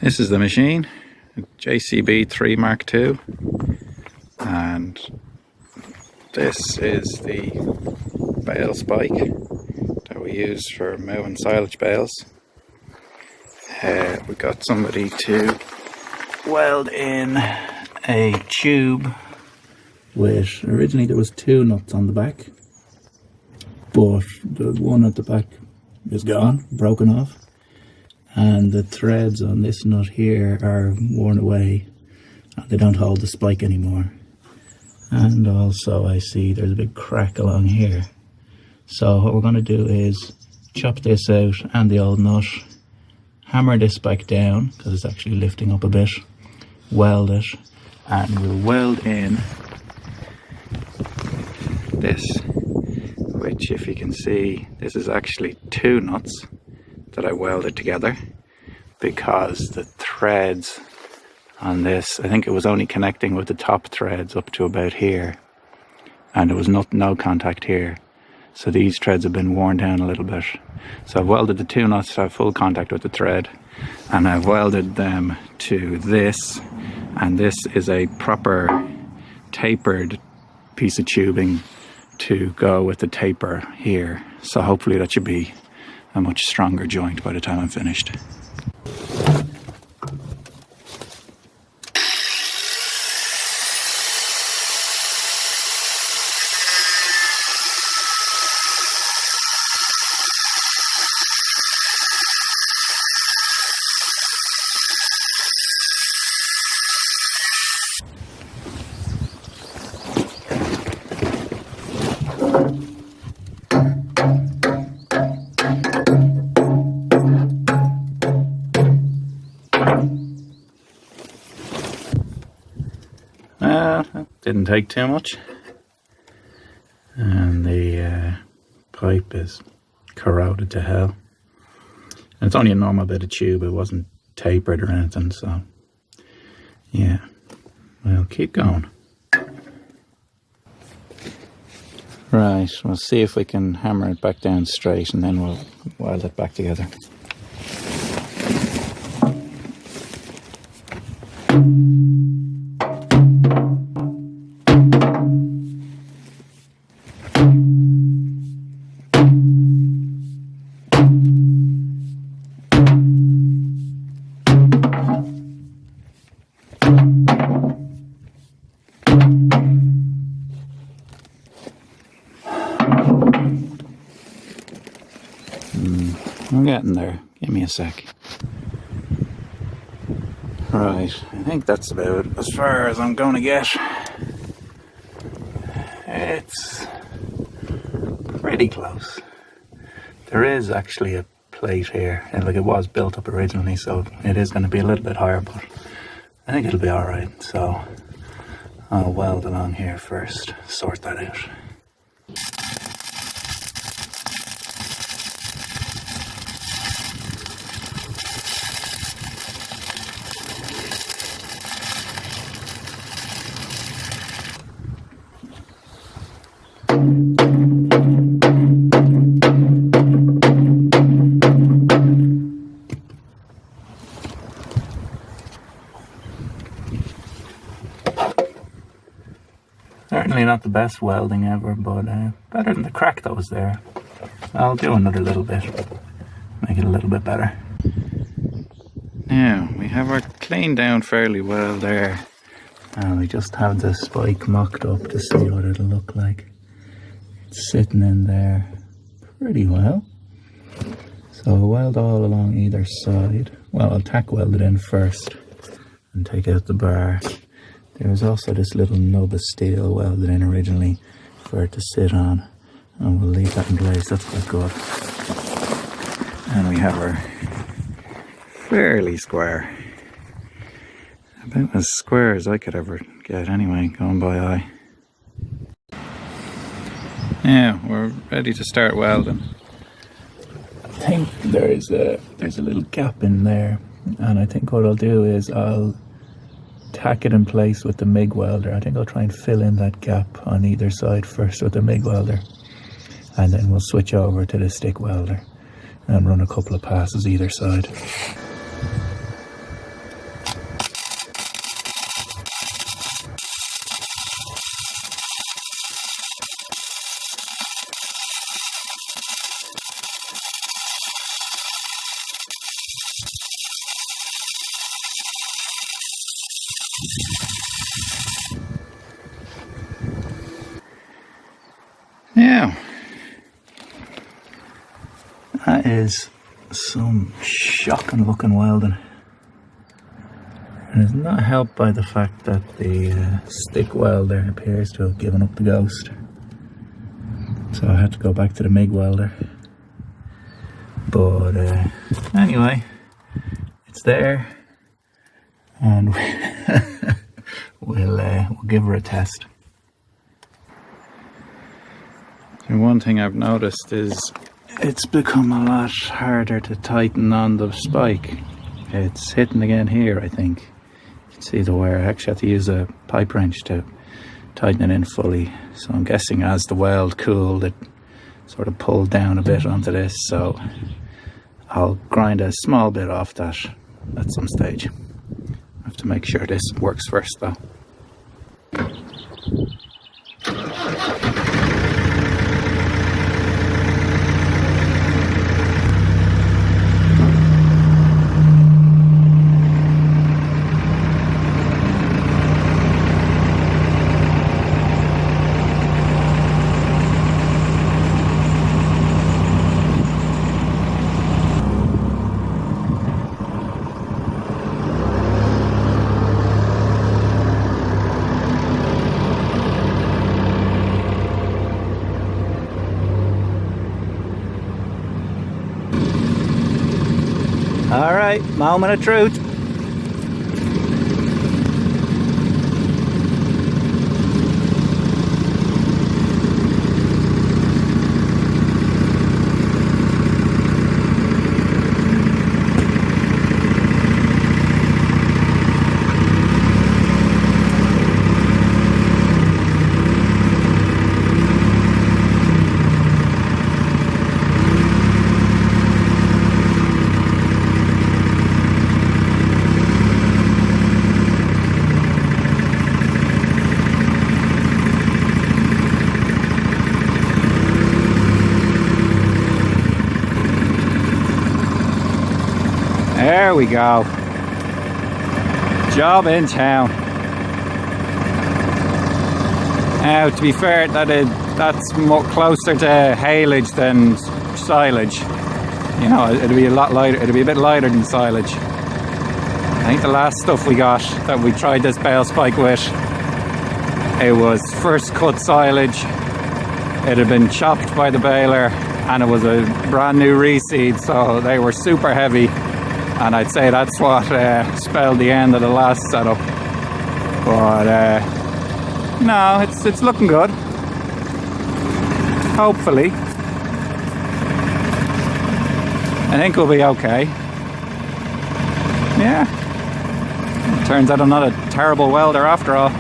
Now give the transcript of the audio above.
This is the machine, JCB 3 Mark II, and this is the bale spike that we use for moving silage bales. We got somebody to weld in a tube with, originally there was 2 nuts on the back, but the one at the back is gone, broken off. And the threads on this nut here are worn away and they don't hold the spike anymore. And also I see there's a big crack along here. So what we're going to do is chop this out and the old nut, hammer this back down because it's actually lifting up a bit, weld it, and we'll weld in this, which if you can see, this is actually 2 nuts that I welded together because the threads on this, I think it was only connecting with the top threads up to about here, and there was no contact here, so these threads have been worn down a little bit. So I've welded the 2 nuts to have full contact with the thread, and I've welded them to this, and this is a proper tapered piece of tubing to go with the taper here, so hopefully that should be a much stronger joint by the time I'm finished. Didn't take too much, and the pipe is corroded to hell, and it's only a normal bit of tube, it wasn't tapered or anything, so yeah, we'll keep going. Right, we'll see if we can hammer it back down straight and then we'll weld it back together. I'm getting there, give me a sec. Right, I think that's about as far as I'm going to get. It's pretty close. There is actually a plate here, and like it was built up originally, so it is going to be a little bit higher, but I think it'll be alright. So I'll weld along here first, sort that out. Certainly not the best welding ever, but better than the crack that was there. I'll do another little bit, make it a little bit better. Now, we have our cleaned down fairly well there, and we just have the spike mocked up to see what it'll look like. It's sitting in there pretty well. So I'll weld all along either side. Well, I'll tack weld it in first and take out the bar. There was also this little nub of steel welded in originally for it to sit on, and we'll leave that in place. That's quite good. And we have our fairly square, about as square as I could ever get anyway, going by eye. Now we're ready to start welding. I think there's a little gap in there, and I think what I'll do is I'll tack it in place with the MIG welder. I think I'll try and fill in that gap on either side first with the MIG welder, and then we'll switch over to the stick welder and run a couple of passes either side. is some shocking looking welding. And it's not helped by the fact that the stick welder appears to have given up the ghost. So I had to go back to the MIG welder. But anyway, it's there. And we'll give her a test. And one thing I've noticed is it's become a lot harder to tighten on the spike. It's hitting again here, I think. You can see the wear. I actually have to use a pipe wrench to tighten it in fully. So I'm guessing as the weld cooled, it sort of pulled down a bit onto this. So I'll grind a small bit off that at some stage. I have to make sure this works first though. Alright, moment of truth. There we go. Job in town. Now, to be fair, that's more closer to haylage than silage. You know, it'd be a lot lighter. It'd be a bit lighter than silage. I think the last stuff we got that we tried this Bale spike with, it was first cut silage. It had been chopped by the baler, and it was a brand new reseed, so they were super heavy. And I'd say that's what spelled the end of the last setup. But no, it's looking good. Hopefully. I think we'll be okay. Yeah. It turns out I'm not a terrible welder after all.